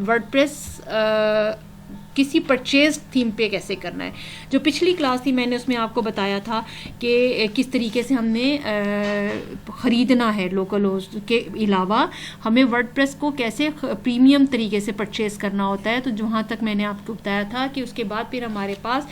WordPress किसी purchase theme पे कैसे करना है। जो पिछली क्लास थी मैंने उसमें आपको बताया था कि किस तरीके से हमने ख़रीदना है, लोकल होस्ट के अलावा हमें वर्डप्रेस को कैसे प्रीमियम तरीके से परचेज़ करना होता है। तो वहाँ तक मैंने आपको बताया था कि उसके बाद फिर हमारे पास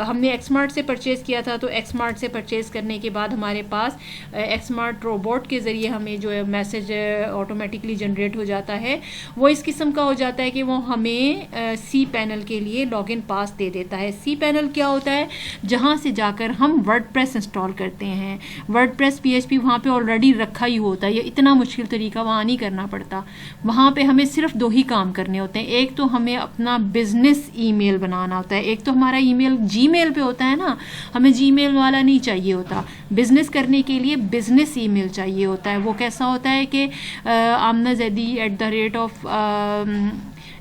हमने एक्समार्ट से परचेज़ किया था। तो एक्समार्ट से परचेज़ करने के बाद हमारे पास एक्समार्ट रोबोट के ज़रिए हमें जो है मैसेज ऑटोमेटिकली जनरेट हो जाता है। वो इस किस्म का हो जाता है कि वो हमें सी पैनल के लिए लॉगिन पास दे देता है। सी पैनल क्या होता है? जहाँ से जाकर हम वर्डप्रेस इंस्टॉल करते हैं। वर्डप्रेस पीएचपी वहाँ पे ऑलरेडी रखा ही होता है, ये इतना मुश्किल तरीका वहाँ नहीं करना पड़ता। वहाँ पे हमें सिर्फ दो ही काम करने होते हैं। एक तो हमें अपना बिजनेस ईमेल बनाना होता है, एक तो हमारा ईमेल जीमेल पे होता है ना, हमें जीमेल वाला नहीं चाहिए होता। बिजनेस करने के लिए बिजनेस ईमेल चाहिए होता है। वो कैसा होता है कि आमना जैदी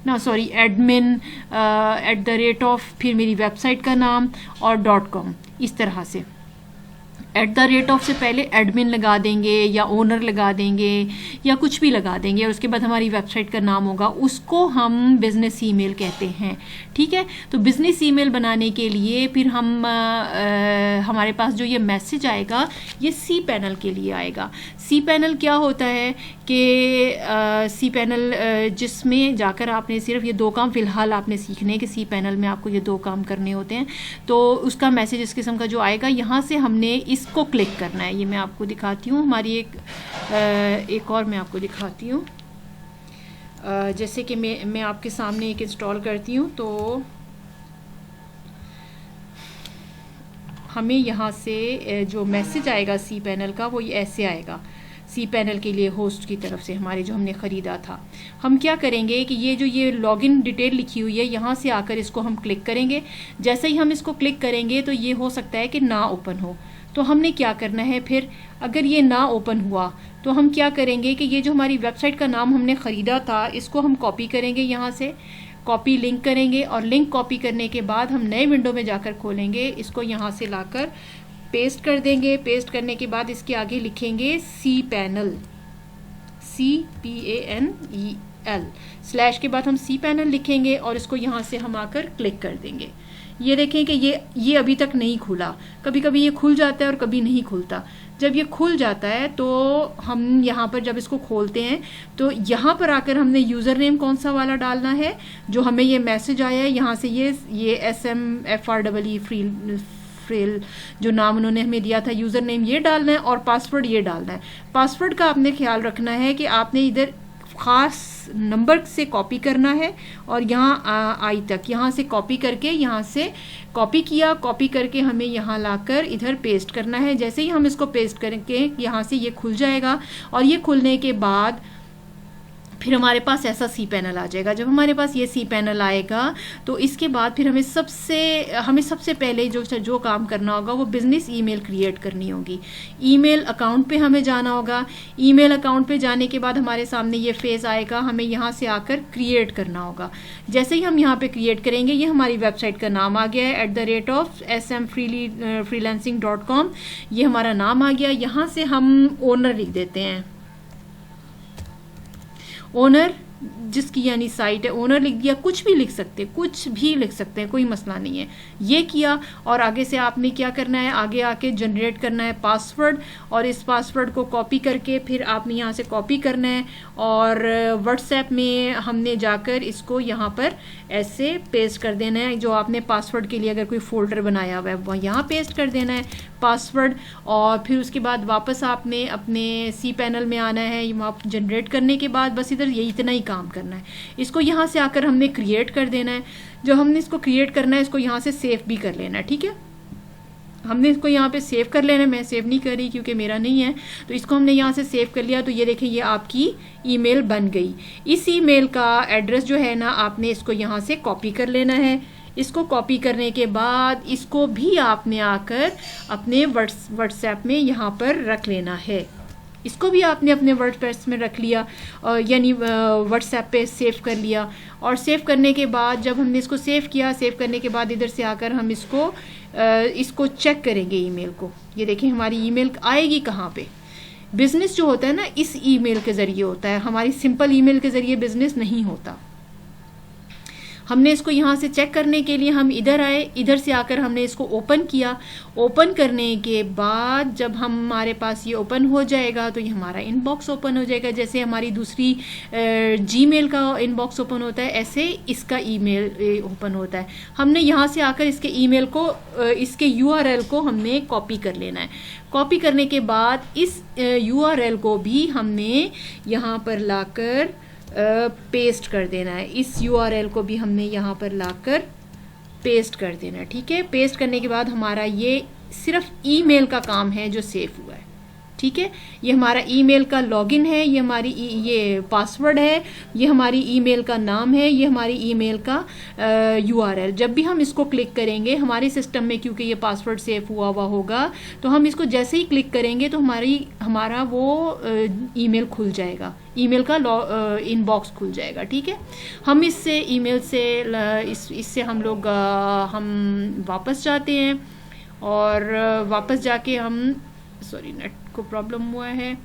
@admin@, फिर मेरी वेबसाइट का नाम और .com, इस तरह से @ से पहले एडमिन लगा देंगे या ओनर लगा देंगे या कुछ भी लगा देंगे और उसके बाद हमारी वेबसाइट का नाम होगा, उसको हम बिज़नेस ईमेल कहते हैं। ठीक है, तो बिज़नेस ईमेल बनाने के लिए फिर हम हमारे पास जो ये मैसेज आएगा ये सी पैनल के लिए आएगा। सी पैनल क्या होता है कि सी पैनल जिसमें जाकर आपने सिर्फ ये दो काम फ़िलहाल आपने सीखने हैं कि सी पैनल में आपको ये दो काम करने होते हैं। तो उसका मैसेज इस किस्म का जो आएगा, यहाँ से हमने इसको क्लिक करना है। ये मैं आपको दिखाती हूँ, हमारी एक और मैं आपको दिखाती हूँ। जैसे कि मैं आपके सामने एक इंस्टॉल करती हूँ, तो हमें यहाँ से जो मैसेज आएगा सी पैनल का वो ये ऐसे आएगा। सी पैनल के लिए होस्ट की तरफ से हमारे जो हमने ख़रीदा था, हम क्या करेंगे कि ये लॉगिन डिटेल लिखी हुई है, यहाँ से आकर इसको हम क्लिक करेंगे। जैसे ही हम इसको क्लिक करेंगे तो ये हो सकता है कि ना ओपन हो। तो हमने क्या करना है फिर, अगर ये ना ओपन हुआ तो हम क्या करेंगे कि ये जो हमारी वेबसाइट का नाम हमने ख़रीदा था इसको हम कॉपी करेंगे, यहाँ से कॉपी लिंक करेंगे और लिंक कॉपी करने के बाद हम नए विंडो में जाकर खोलेंगे, इसको यहाँ से लाकर पेस्ट कर देंगे। पेस्ट करने के बाद इसके आगे लिखेंगे सी पैनल, CPANEL, स्लैश के बाद हम सी पैनल लिखेंगे और इसको यहाँ से हम आकर क्लिक कर देंगे। ये देखें कि ये अभी तक नहीं खुला। कभी कभी ये खुल जाता है और कभी नहीं खुलता। जब ये खुल जाता है तो हम यहाँ पर जब इसको खोलते हैं तो यहाँ पर आकर हमने यूज़र नेम कौन सा वाला डालना है जो हमें ये मैसेज आया है। यहाँ से ये SMFREE फ्रेल जो नाम उन्होंने हमें दिया था, यूज़र नेम ये डालना है और पासवर्ड ये डालना है। पासवर्ड का आपने ख्याल रखना है कि आपने इधर ख़ास नंबर से कॉपी करना है और यहाँ आई तक यहाँ से कॉपी करके, यहाँ से कॉपी किया, कॉपी करके हमें यहाँ लाकर इधर पेस्ट करना है। जैसे ही हम इसको पेस्ट करके यहाँ से ये खुल जाएगा और ये खुलने के बाद फिर हमारे पास ऐसा सी पैनल आ जाएगा। जब हमारे पास ये सी पैनल आएगा तो इसके बाद फिर हमें सबसे पहले जो काम करना होगा वो बिज़नेस ईमेल क्रिएट करनी होगी। ईमेल अकाउंट पे हमें जाना होगा। ईमेल अकाउंट पे जाने के बाद हमारे सामने ये फेज़ आएगा, हमें यहाँ से आकर क्रिएट करना होगा। जैसे ही हम यहाँ पे क्रिएट करेंगे, ये हमारी वेबसाइट का नाम आ गया है @smfreelancing.com, ये हमारा नाम आ गया। यहाँ से हम ओनर लिख देते हैं, ओनर जिसकी यानी साइट है, ओनर लिख दिया। कुछ भी लिख सकते हैं, कुछ भी लिख सकते हैं, कोई मसला नहीं है। ये किया और आगे से आपने क्या करना है, आगे आके जनरेट करना है पासवर्ड और इस पासवर्ड को कॉपी करके फिर आपने यहाँ से कॉपी करना है और व्हाट्सएप में हमने जाकर इसको यहाँ पर ऐसे पेस्ट कर देना है। जो आपने पासवर्ड के लिए अगर कोई फोल्डर बनाया हुआ है वो यहाँ पेस्ट कर देना है पासवर्ड। और फिर उसके बाद वापस आपने अपने सी पैनल में आना है। वहाँ जनरेट करने के बाद बस इधर यही इतना ही काम करना है। इसको यहाँ से आकर हमने क्रिएट कर देना है। जो हमने इसको क्रिएट करना है इसको यहाँ से सेव भी कर लेना है। ठीक है, हमने इसको यहाँ पे सेव कर लेना है। मैं सेव नहीं कर रही क्योंकि मेरा नहीं है, तो इसको हमने यहाँ से सेव कर लिया। तो ये देखें, ये आपकी ईमेल बन गई। इस ईमेल का एड्रेस जो है ना, आपने इसको यहाँ से कॉपी कर लेना है। इसको कॉपी करने के बाद इसको भी आपने आकर अपने व्हाट्सएप में यहाँ पर रख लेना है। इसको भी आपने अपने वर्डप्रेस में रख लिया, यानी व्हाट्सएप पे सेव कर लिया। और सेव करने के बाद जब हमने इसको सेव किया, सेव करने के बाद इधर से आकर हम इसको चेक करेंगे ईमेल को। ये देखें हमारी ईमेल आएगी कहाँ पे, बिजनेस जो होता है ना इस ईमेल के ज़रिए होता है, हमारी सिंपल ईमेल के ज़रिए बिजनेस नहीं होता। हमने इसको यहाँ से चेक करने के लिए हम इधर आए, इधर से आकर हमने इसको ओपन किया। ओपन करने के बाद जब हमारे पास ये ओपन हो जाएगा तो ये हमारा इनबॉक्स ओपन हो जाएगा। जैसे हमारी दूसरी जीमेल का इनबॉक्स ओपन होता है, ऐसे इसका ईमेल ओपन होता है। हमने यहाँ से आकर इसके ईमेल को, इसके यूआरएल को हमने कॉपी कर लेना है। कॉपी करने के बाद इस यूआरएल को भी हमने यहाँ पर लाकर पेस्ट कर देना है। इस यूआरएल को भी हमने यहाँ पर लाकर पेस्ट कर देना है। ठीक है, पेस्ट करने के बाद हमारा ये सिर्फ ईमेल का काम है जो सेव हुआ है। ठीक है, ये हमारा ईमेल का लॉगिन है, ये हमारी ये पासवर्ड है, ये हमारी ईमेल का नाम है, ये हमारी ईमेल का यूआरएल। जब भी हम इसको क्लिक करेंगे हमारे सिस्टम में, क्योंकि ये पासवर्ड सेव हुआ होगा, तो हम इसको जैसे ही क्लिक करेंगे तो हमारा वो ईमेल खुल जाएगा, ईमेल का इनबॉक्स खुल जाएगा। ठीक है, हम इससे ईमेल से इससे हम लोग हम वापस जाते हैं और वापस जाके हम नेट को प्रॉब्लम हुआ है,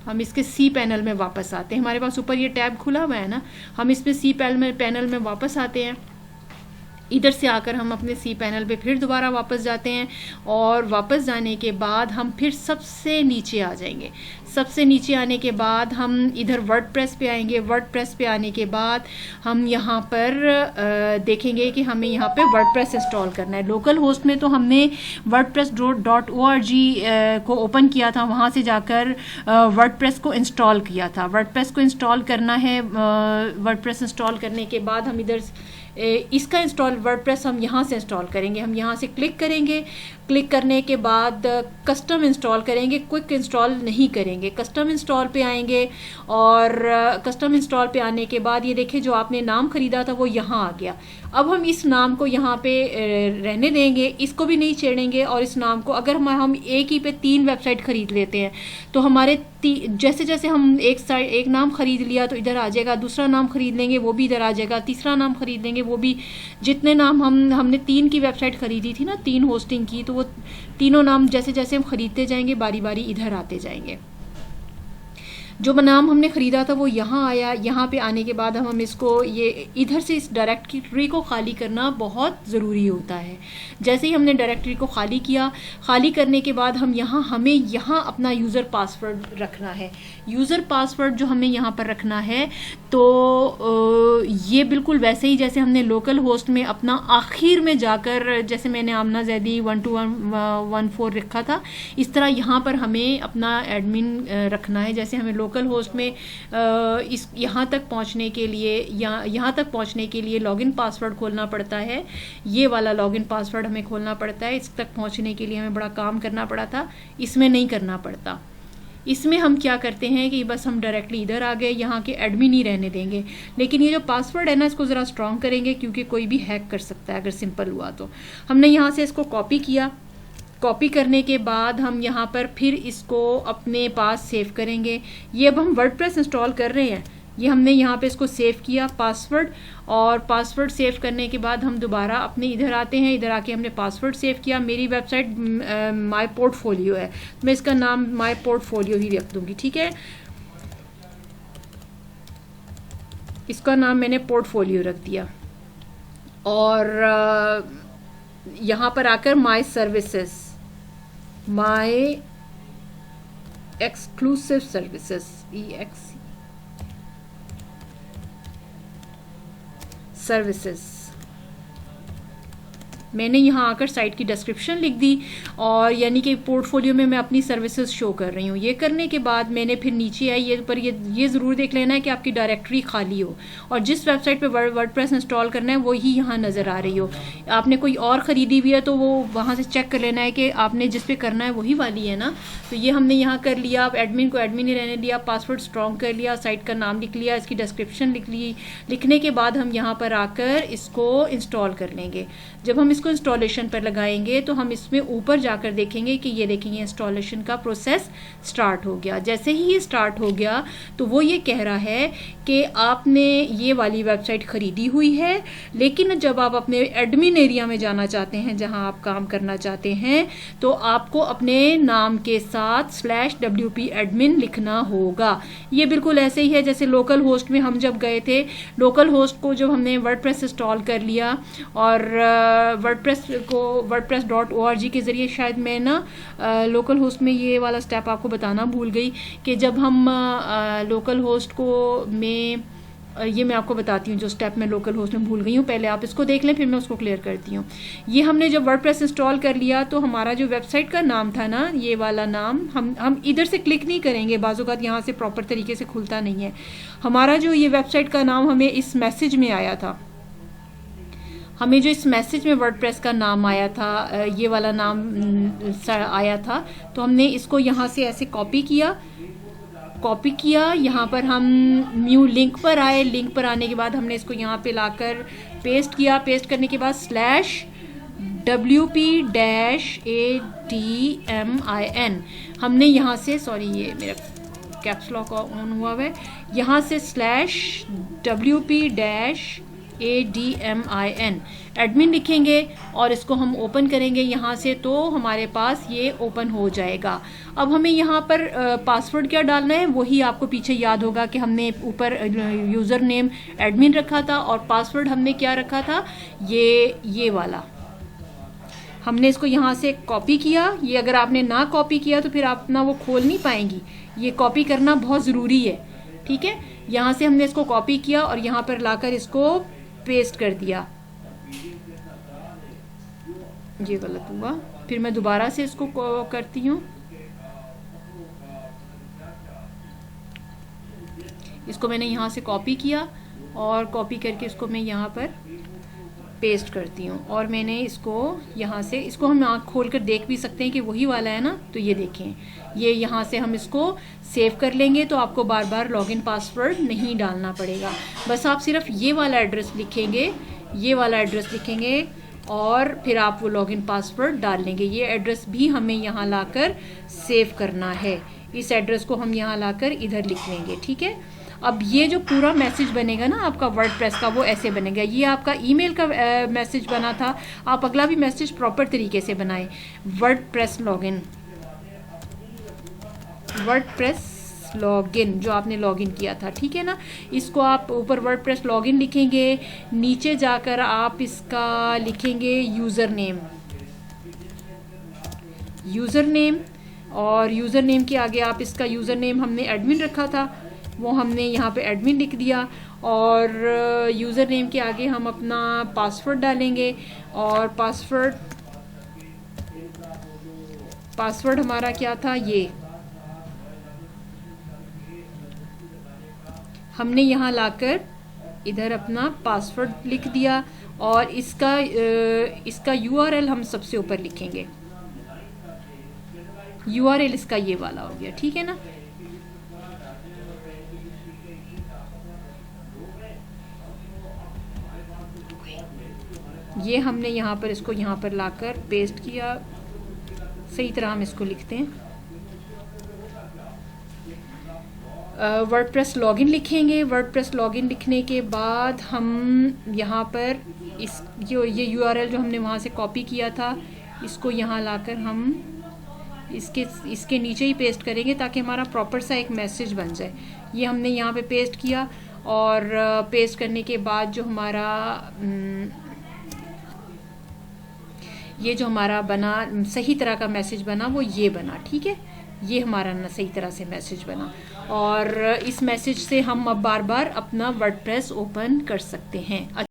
हम इसके सी पैनल में वापस आते हैं। हमारे पास ऊपर ये टैब खुला हुआ है ना, हम इसमें सी पैनल में वापस आते हैं। इधर से आकर हम अपने सी पैनल पे फिर दोबारा वापस जाते हैं और वापस जाने के बाद हम फिर सबसे नीचे आ जाएंगे। सबसे नीचे आने के बाद हम इधर वर्डप्रेस पे आएंगे। वर्डप्रेस पे आने के बाद हम यहाँ पर देखेंगे कि हमें यहाँ पे वर्डप्रेस इंस्टॉल करना है। लोकल होस्ट में तो हमने wordpress.org को ओपन किया था, वहाँ से जाकर वर्डप्रेस को इंस्टॉल किया था। वर्डप्रेस को इंस्टॉल करना है। वर्डप्रेस इंस्टॉल करने के बाद हम इधर इसका इंस्टॉल वर्डप्रेस हम यहाँ से इंस्टॉल करेंगे। हम यहाँ से क्लिक करेंगे, क्लिक करने के बाद कस्टम इंस्टॉल करेंगे, क्विक इंस्टॉल नहीं करेंगे। कस्टम इंस्टॉल पे आएंगे और कस्टम इंस्टॉल पे आने के बाद ये देखिए जो आपने नाम खरीदा था वो यहाँ आ गया। अब हम इस नाम को यहाँ पे रहने देंगे, इसको भी नहीं छेड़ेंगे। और इस नाम को अगर हम एक ही पे 3 वेबसाइट खरीद लेते हैं तो हमारे जैसे जैसे हम एक नाम खरीद लिया तो इधर आ जाएगा, दूसरा नाम खरीद लेंगे वो भी इधर आ जाएगा, तीसरा नाम खरीद लेंगे वो भी। जितने नाम हमने 3 की वेबसाइट खरीदी थी ना, 3 होस्टिंग की, तो वो तीनों नाम जैसे जैसे हम खरीदते जाएंगे बारी बारी इधर आते जाएंगे। जो नाम हमने ख़रीदा था वो यहाँ आया। यहाँ पे आने के बाद हम इसको ये इधर से इस डायरेक्टरी को खाली करना बहुत ज़रूरी होता है। जैसे ही हमने डायरेक्टरी को खाली किया, खाली करने के बाद हमें यहाँ अपना यूज़र पासवर्ड रखना है। यूज़र पासवर्ड जो हमें यहाँ पर रखना है तो ये बिल्कुल वैसे ही जैसे हमने लोकल होस्ट में अपना आखिर में जाकर, जैसे मैंने आमना जैदी 1214 रखा था, इस तरह यहाँ पर हमें अपना एडमिन रखना है। जैसे हमें लोकल होस्ट में इस यहाँ तक पहुँचने के लिए यहाँ तक पहुँचने के लिए लॉगिन पासवर्ड खोलना पड़ता है। ये वाला लॉगिन पासवर्ड हमें खोलना पड़ता है। इस तक पहुँचने के लिए हमें बड़ा काम करना पड़ा था, इसमें नहीं करना पड़ता। इसमें हम क्या करते हैं कि बस हम डायरेक्टली इधर आ गए, यहाँ के एडमिन ही रहने देंगे। लेकिन ये जो पासवर्ड है ना, इसको ज़रा स्ट्रॉन्ग करेंगे क्योंकि कोई भी हैक कर सकता है अगर सिंपल हुआ तो। हमने यहाँ से इसको कॉपी किया। कॉपी करने के बाद हम यहाँ पर फिर इसको अपने पास सेव करेंगे। ये अब हम वर्डप्रेस इंस्टॉल कर रहे हैं, ये हमने यहाँ पे इसको सेव किया पासवर्ड, और पासवर्ड सेव करने के बाद हम दोबारा अपने इधर आते हैं। इधर आके हमने पासवर्ड सेव किया। मेरी वेबसाइट माय पोर्टफोलियो है, मैं इसका नाम माय पोर्टफोलियो ही रख दूँगी। ठीक है, इसका नाम मैंने पोर्टफोलियो रख दिया। और यहाँ पर आकर my services, my exclusive services, services, मैंने यहाँ आकर साइट की डिस्क्रिप्शन लिख दी और यानी कि पोर्टफोलियो में मैं अपनी सर्विसेज शो कर रही हूँ। ये करने के बाद मैंने फिर नीचे आई ये ज़रूर देख लेना है कि आपकी डायरेक्टरी खाली हो और जिस वेबसाइट पे वर्डप्रेस इंस्टॉल करना है वही यहाँ नज़र आ रही हो। आपने कोई और ख़रीदी हुई है तो वो वहाँ से चेक कर लेना है कि आपने जिस पे करना है वही वाली है ना। तो ये हमने यहाँ कर लिया। अब एडमिन को एडमिन ही रहने दिया, पासवर्ड स्ट्रॉन्ग कर लिया, साइट का नाम लिख लिया, इसकी डिस्क्रिप्शन लिख ली। लिखने के बाद हम यहाँ पर आकर इसको इंस्टॉल कर लेंगे। जब हम इसको इसको इंस्टॉलेशन पर लगाएंगे तो हम इसमें ऊपर जाकर देखेंगे कि ये देखेंगे इंस्टॉलेशन का प्रोसेस स्टार्ट हो गया। जैसे ही ये स्टार्ट हो गया तो वो ये कह रहा है कि आपने ये वाली वेबसाइट ख़रीदी हुई है, लेकिन जब आप अपने एडमिन एरिया में जाना चाहते हैं जहां आप काम करना चाहते हैं तो आपको अपने नाम के साथ /wp admin लिखना होगा। ये बिल्कुल ऐसे ही है जैसे लोकल होस्ट में हम जब गए थे, लोकल होस्ट को जब हमने वर्डप्रेस इंस्टॉल कर लिया और wordpress.org के ज़रिए, शायद मैं ना लोकल होस्ट में ये वाला स्टेप आपको बताना भूल गई कि जब हम लोकल होस्ट को ये मैं आपको बताती हूँ जो स्टेप मैं लोकल होस्ट में भूल गई हूँ, पहले आप इसको देख लें फिर मैं उसको क्लियर करती हूँ। ये हमने जब वर्डप्रेस इंस्टॉल कर लिया तो हमारा जो वेबसाइट का नाम था ना, ये वाला नाम हम इधर से क्लिक नहीं करेंगे, बाज़-औक़ात यहाँ से प्रॉपर तरीके से खुलता नहीं है। हमारा जो ये वेबसाइट का नाम हमें इस मैसेज में आया था, हमें जो इस मैसेज में वर्डप्रेस का नाम आया था, ये वाला नाम आया था, तो हमने इसको यहाँ से ऐसे कॉपी किया, यहाँ पर हम न्यू लिंक पर आए, लिंक पर आने के बाद हमने इसको यहाँ पे लाकर पेस्ट किया, पेस्ट करने के बाद /wp-admin हमने यहाँ से, सॉरी ये मेरा कैप्स लॉक ऑन हुआ है, यहाँ से /wp-admin एडमिन लिखेंगे और इसको हम ओपन करेंगे यहाँ से, तो हमारे पास ये ओपन हो जाएगा। अब हमें यहाँ पर पासवर्ड क्या डालना है वही आपको पीछे याद होगा कि हमने ऊपर यूज़र नेम एडमिन रखा था और पासवर्ड हमने क्या रखा था, ये वाला। हमने इसको यहाँ से कॉपी किया। ये अगर आपने ना कॉपी किया तो फिर आप ना वो खोल नहीं पाएंगी, ये कॉपी करना बहुत ज़रूरी है, ठीक है। यहाँ से हमने इसको कॉपी किया और यहाँ पर लाकर इसको पेस्ट कर दिया। ये गलत हुआ, फिर मैं दोबारा से इसको करती हूँ। इसको मैंने यहाँ से कॉपी किया और कॉपी करके इसको मैं यहाँ पर पेस्ट करती हूँ और मैंने इसको यहाँ से, इसको हम आँख खोल कर देख भी सकते हैं कि वही वाला है ना, तो ये देखें, ये यहाँ से हम इसको सेव कर लेंगे तो आपको बार बार लॉगिन पासवर्ड नहीं डालना पड़ेगा। बस आप सिर्फ ये वाला एड्रेस लिखेंगे और फिर आप वो लॉगिन पासवर्ड डाल लेंगे। ये एड्रेस भी हमें यहाँ लाकर सेव करना है, इस एड्रेस को हम यहाँ लाकर इधर लिख लेंगे, ठीक है। अब ये जो पूरा मैसेज बनेगा ना आपका वर्डप्रेस का, वो ऐसे बनेगा। ये आपका ईमेल का मैसेज बना था, आप अगला भी मैसेज प्रॉपर तरीके से बनाएं। वर्डप्रेस लॉगिन जो आपने लॉगिन किया था, ठीक है ना, इसको आप ऊपर वर्डप्रेस लॉगिन लिखेंगे, नीचे जाकर आप इसका लिखेंगे यूज़र नेम और यूज़र नेम के आगे आप इसका यूज़र नेम हमने एडमिन रखा था, वो हमने यहाँ पे एडमिन लिख दिया और यूज़र नेम के आगे हम अपना पासवर्ड डालेंगे और पासवर्ड हमारा क्या था, ये हमने यहाँ लाकर इधर अपना पासवर्ड लिख दिया और इसका URL हम सबसे ऊपर लिखेंगे। URL इसका ये वाला हो गया, ठीक है ना। ये हमने यहाँ पर इसको यहाँ पर लाकर पेस्ट किया, सही तरह हम इसको लिखते हैं। वर्डप्रेस लॉगिन लिखेंगे। वर्डप्रेस लॉगिन लिखने के बाद हम यहाँ पर ये URL जो हमने वहाँ से कॉपी किया था, इसको यहाँ लाकर हम इसके नीचे ही पेस्ट करेंगे ताकि हमारा प्रॉपर सा एक मैसेज बन जाए। ये हमने यहाँ पे पेस्ट किया और पेस्ट करने के बाद जो हमारा बना सही तरह का मैसेज बना, वो ये बना, ठीक है। ये हमारा ना सही तरह से मैसेज बना और इस मैसेज से हम अब बार बार अपना वर्डप्रेस ओपन कर सकते हैं।